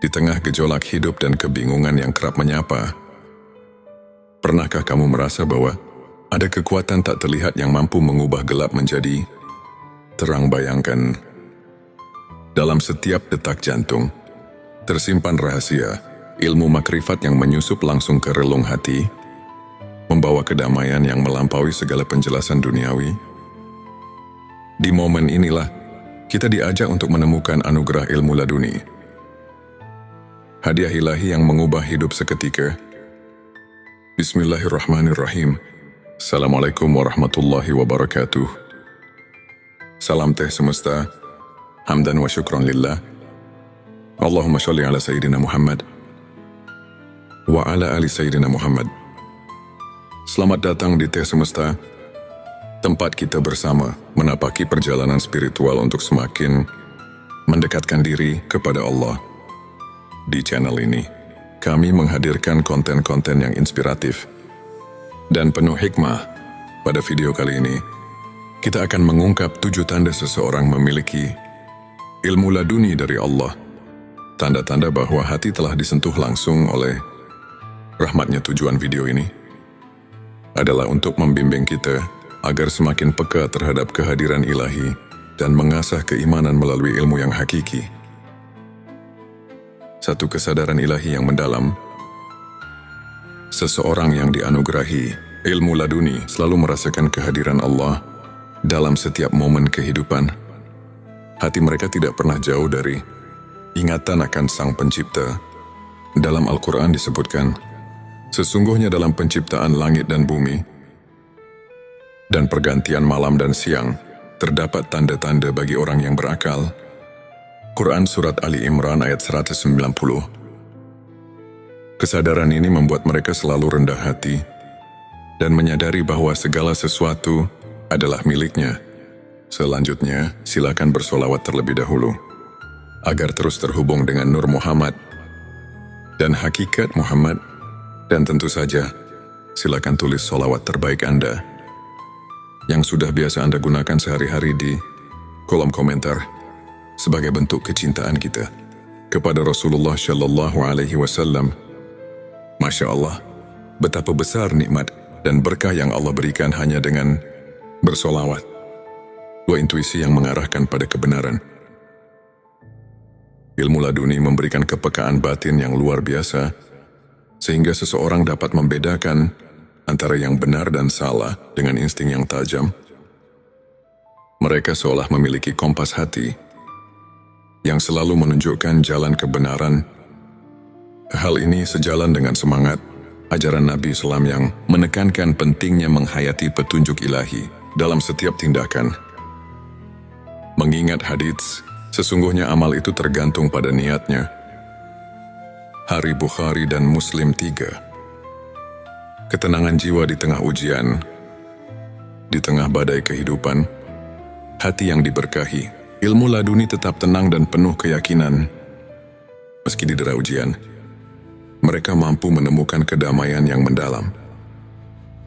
Di tengah gejolak hidup dan kebingungan yang kerap menyapa, pernahkah kamu merasa bahwa ada kekuatan tak terlihat yang mampu mengubah gelap menjadi terang? Bayangkan, dalam setiap detak jantung, tersimpan rahasia, ilmu makrifat yang menyusup langsung ke relung hati, membawa kedamaian yang melampaui segala penjelasan duniawi. Di momen inilah, kita diajak untuk menemukan anugerah ilmu laduni. Hadiah ilahi yang mengubah hidup seketika. Bismillahirrahmanirrahim. Assalamualaikum warahmatullahi wabarakatuh. Salam teh semesta. Hamdan wa syukran lillah. Allahumma sholli ala Sayyidina Muhammad wa ala ali Sayyidina Muhammad. Selamat datang di Teh Semesta, tempat kita bersama menapaki perjalanan spiritual untuk semakin mendekatkan diri kepada Allah. Di channel ini, kami menghadirkan konten-konten yang inspiratif dan penuh hikmah. Pada video kali ini, kita akan mengungkap 7 tanda seseorang memiliki ilmu laduni dari Allah. Tanda-tanda bahwa hati telah disentuh langsung oleh rahmatnya. Tujuan video ini adalah untuk membimbing kita agar semakin peka terhadap kehadiran ilahi dan mengasah keimanan melalui ilmu yang hakiki. Satu kesadaran ilahi yang mendalam. Seseorang yang dianugerahi ilmu laduni selalu merasakan kehadiran Allah dalam setiap momen kehidupan. Hati mereka tidak pernah jauh dari ingatan akan Sang Pencipta. Dalam Al-Quran disebutkan, sesungguhnya dalam penciptaan langit dan bumi dan pergantian malam dan siang, terdapat tanda-tanda bagi orang yang berakal. Quran Surat Ali Imran ayat 190. Kesadaran ini membuat mereka selalu rendah hati dan menyadari bahwa segala sesuatu adalah miliknya. Selanjutnya, silakan bersolawat terlebih dahulu, agar terus terhubung dengan Nur Muhammad dan hakikat Muhammad. Dan tentu saja, silakan tulis solawat terbaik Anda yang sudah biasa Anda gunakan sehari-hari di kolom komentar sebagai bentuk kecintaan kita kepada Rasulullah Shallallahu Alaihi Wasallam. Masya Allah, betapa besar nikmat dan berkah yang Allah berikan hanya dengan bersolawat. Dua intuisi yang mengarahkan pada kebenaran. Ilmu laduni memberikan kepekaan batin yang luar biasa, sehingga seseorang dapat membedakan antara yang benar dan salah dengan insting yang tajam. Mereka seolah memiliki kompas hati yang selalu menunjukkan jalan kebenaran. Hal ini sejalan dengan semangat ajaran Nabi Islam yang menekankan pentingnya menghayati petunjuk ilahi dalam setiap tindakan. Mengingat hadits, sesungguhnya amal itu tergantung pada niatnya. Hari Bukhari dan Muslim 3. Ketenangan jiwa di tengah ujian, di tengah badai kehidupan, hati yang diberkahi, ilmu laduni tetap tenang dan penuh keyakinan. Meski didera ujian, mereka mampu menemukan kedamaian yang mendalam.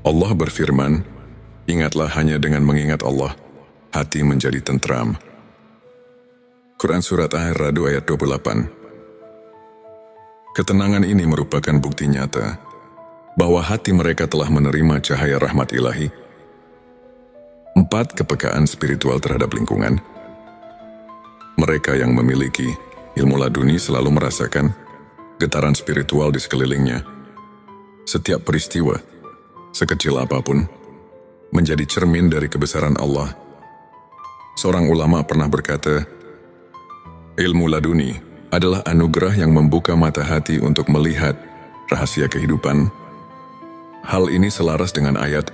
Allah berfirman, ingatlah hanya dengan mengingat Allah, hati menjadi tentram. Quran Surat Ar-Ra'd ayat 28. Ketenangan ini merupakan bukti nyata bahwa hati mereka telah menerima cahaya rahmat ilahi. 4. Kepekaan spiritual terhadap lingkungan. Mereka yang memiliki ilmu laduni selalu merasakan getaran spiritual di sekelilingnya. Setiap peristiwa, sekecil apapun, menjadi cermin dari kebesaran Allah. Seorang ulama pernah berkata, ilmu laduni adalah anugerah yang membuka mata hati untuk melihat rahasia kehidupan. Hal ini selaras dengan ayat,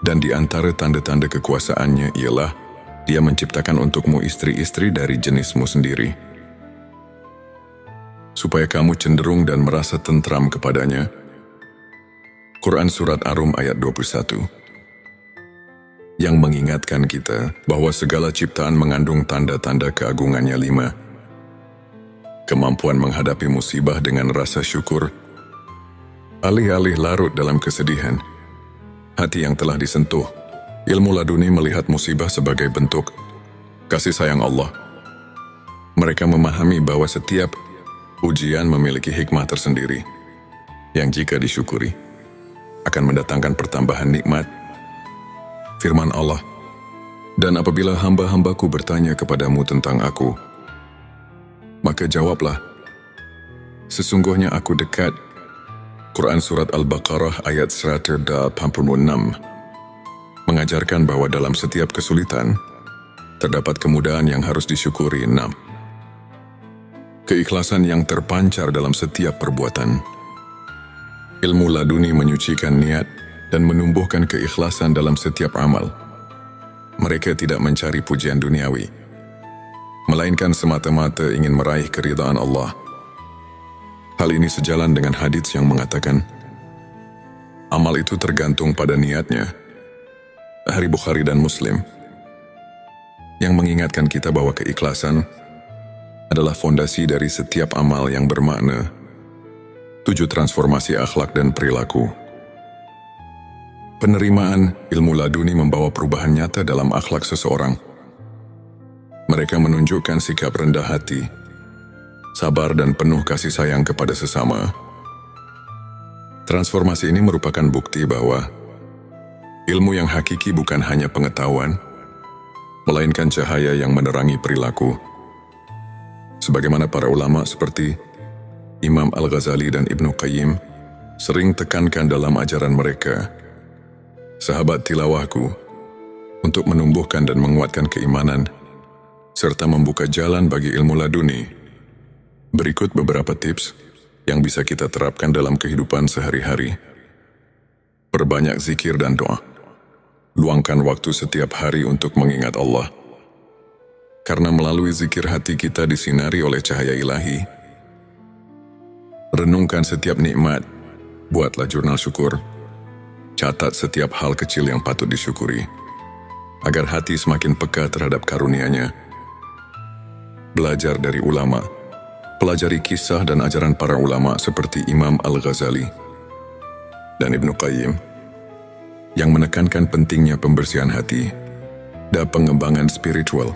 dan di antara tanda-tanda kekuasaannya ialah Dia menciptakan untukmu istri-istri dari jenismu sendiri, supaya kamu cenderung dan merasa tentram kepadanya. Quran Surat Ar-Rum ayat 21. Yang mengingatkan kita bahwa segala ciptaan mengandung tanda-tanda keagungannya. 5. Kemampuan menghadapi musibah dengan rasa syukur. Alih-alih larut dalam kesedihan, hati yang telah disentuh ilmu laduni melihat musibah sebagai bentuk kasih sayang Allah. Mereka memahami bahwa setiap Ujian memiliki hikmah tersendiri, yang jika disyukuri, akan mendatangkan pertambahan nikmat. Firman Allah, "Dan apabila hamba-hambaku bertanya kepadamu tentang aku, maka jawablah, sesungguhnya aku dekat." Quran Surat Al-Baqarah ayat 186 mengajarkan bahwa dalam setiap kesulitan, terdapat kemudahan yang harus disyukuri. 6. Keikhlasan yang terpancar dalam setiap perbuatan. Ilmu laduni menyucikan niat dan menumbuhkan keikhlasan dalam setiap amal. Mereka tidak mencari pujian duniawi, melainkan semata-mata ingin meraih keridhaan Allah. Hal ini sejalan dengan hadits yang mengatakan, amal itu tergantung pada niatnya. Hadits Bukhari dan Muslim, yang mengingatkan kita bahwa keikhlasan adalah fondasi dari setiap amal yang bermakna. 7. Transformasi akhlak dan perilaku. Penerimaan ilmu laduni membawa perubahan nyata dalam akhlak seseorang. Mereka menunjukkan sikap rendah hati, sabar dan penuh kasih sayang kepada sesama. Transformasi ini merupakan bukti bahwa ilmu yang hakiki bukan hanya pengetahuan, melainkan cahaya yang menerangi perilaku. Sebagaimana para ulama seperti Imam Al-Ghazali dan Ibnu Qayyim sering tekankan dalam ajaran mereka, sahabat tilawahku, untuk menumbuhkan dan menguatkan keimanan, serta membuka jalan bagi ilmu laduni. Berikut beberapa tips yang bisa kita terapkan dalam kehidupan sehari-hari. Perbanyak zikir dan doa. Luangkan waktu setiap hari untuk mengingat Allah. Karena melalui zikir hati kita disinari oleh cahaya ilahi. Renungkan setiap nikmat, buatlah jurnal syukur. Catat setiap hal kecil yang patut disyukuri, agar hati semakin peka terhadap karunia-Nya. Belajar dari ulama. Pelajari kisah dan ajaran para ulama seperti Imam Al-Ghazali dan Ibnu Qayyim, yang menekankan pentingnya pembersihan hati dan pengembangan spiritual.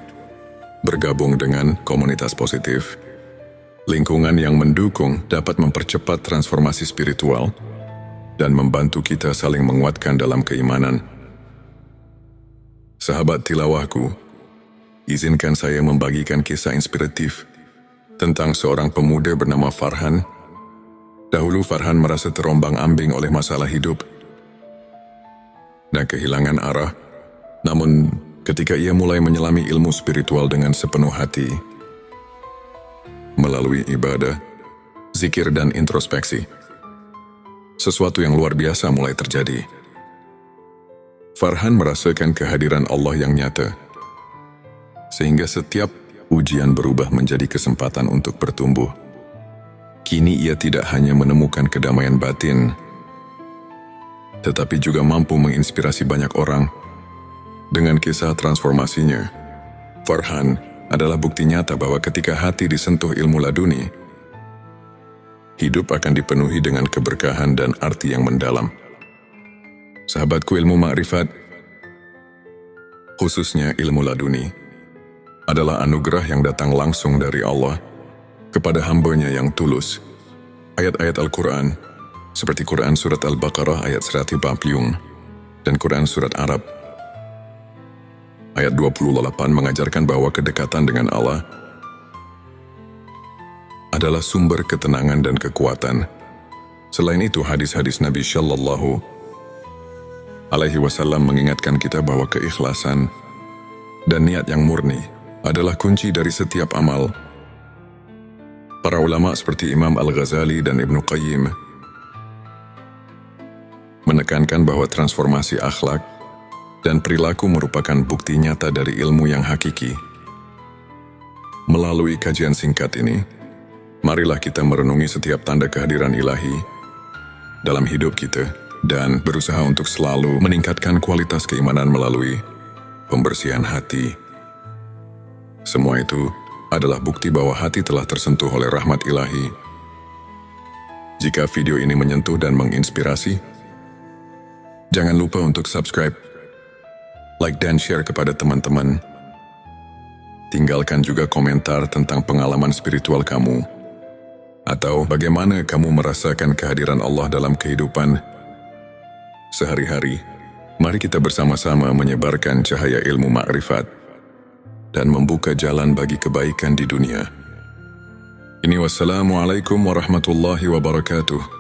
Bergabung dengan komunitas positif, lingkungan yang mendukung dapat mempercepat transformasi spiritual dan membantu kita saling menguatkan dalam keimanan. Sahabat tilawahku, izinkan saya membagikan kisah inspiratif tentang seorang pemuda bernama Farhan. Dahulu Farhan merasa terombang-ambing oleh masalah hidup dan kehilangan arah. Namun, ketika ia mulai menyelami ilmu spiritual dengan sepenuh hati, melalui ibadah, zikir dan introspeksi, sesuatu yang luar biasa mulai terjadi. Farhan merasakan kehadiran Allah yang nyata, sehingga setiap ujian berubah menjadi kesempatan untuk bertumbuh. Kini ia tidak hanya menemukan kedamaian batin, tetapi juga mampu menginspirasi banyak orang. Dengan kisah transformasinya, Farhan adalah bukti nyata bahwa ketika hati disentuh ilmu laduni, hidup akan dipenuhi dengan keberkahan dan arti yang mendalam. Sahabatku, ilmu makrifat, khususnya ilmu laduni, adalah anugerah yang datang langsung dari Allah kepada hamba-Nya yang tulus. Ayat-ayat Al-Quran, seperti Quran Surat Al-Baqarah ayat 140 dan Quran Surat Arab ayat 28 mengajarkan bahwa kedekatan dengan Allah adalah sumber ketenangan dan kekuatan. Selain itu, hadis-hadis Nabi Shallallahu Alaihi Wasallam mengingatkan kita bahwa keikhlasan dan niat yang murni adalah kunci dari setiap amal. Para ulama seperti Imam Al-Ghazali dan Ibnu Qayyim menekankan bahwa transformasi akhlak dan perilaku merupakan bukti nyata dari ilmu yang hakiki. Melalui kajian singkat ini, marilah kita merenungi setiap tanda kehadiran ilahi dalam hidup kita dan berusaha untuk selalu meningkatkan kualitas keimanan melalui pembersihan hati. Semua itu adalah bukti bahwa hati telah tersentuh oleh rahmat ilahi. Jika video ini menyentuh dan menginspirasi, jangan lupa untuk subscribe, like dan share kepada teman-teman. Tinggalkan juga komentar tentang pengalaman spiritual kamu, Atau bagaimana kamu merasakan kehadiran Allah dalam kehidupan sehari-hari? Mari kita bersama-sama menyebarkan cahaya ilmu makrifat dan membuka jalan bagi kebaikan di dunia. Ini wassalamualaikum warahmatullahi wabarakatuh.